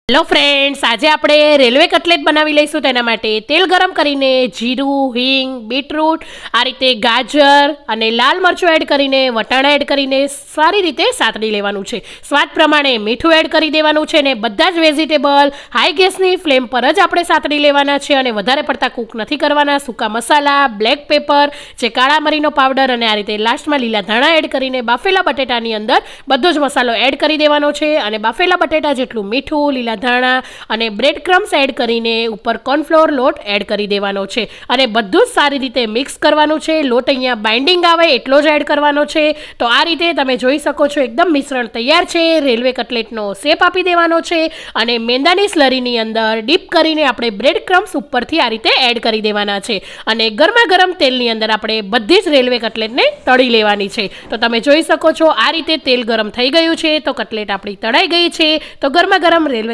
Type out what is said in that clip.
Hello friends, આજે આપણે railway cutlet બનાવી લઈશું. તેના માટે તેલ ગરમ કરીને જીરું, હિંગ, બીટરૂટ, આ રીતે ગાજર અને લાલ મરચું એડ કરીને, વટાણા એડ કરીને સારી રીતે સાતડી લેવાનું છે. સ્વાદ પ્રમાણે મીઠું એડ કરી દેવાનું છે અને બધા જ વેજીટેબલ હાઈ ગેસની ફ્લેમ પર જ આપણે સાતડી લેવાના છે અને વધારે પડતા કૂક નથી કરવાના. સૂકા મસાલા, બ્લેક પેપર, જે કાળા મરીનો પાવડર અને આ રીતે લાસ્ટમાં લીલા ધાણા એડ કરીને બાફેલા બટેટાની અંદર બધો જ મસાલો એડ કરી દેવાનો છે અને બાફેલા બટેટા જેટલું મીઠું, લીલા ધાણા અને બ્રેડ ક્રમ્સ એડ કરીને ઉપર કોર્નફ્લોર લોટ એડ કરી દેવાનો છે અને બધું જ સારી રીતે મિક્સ કરવાનું છે. લોટ અહીંયા બાઇન્ડિંગ આવે એટલો જ એડ કરવાનો છે. તો આ રીતે તમે જોઈ શકો છો એકદમ મિશ્રણ તૈયાર છે. રેલવે કટલેટનો શેપ આપી દેવાનો છે અને મેંદાની સ્લરીની અંદર ડીપ કરીને આપણે બ્રેડ ક્રમ્સ ઉપરથી આ રીતે એડ કરી દેવાના છે અને ગરમા ગરમ તેલની અંદર આપણે બધી જ રેલવે કટલેટને તળી લેવાની છે. તો તમે જોઈ શકો છો આ રીતે તેલ ગરમ થઈ ગયું છે તો કટલેટ આપણી તળાઈ ગઈ છે. તો ગરમા ગરમ રેલવે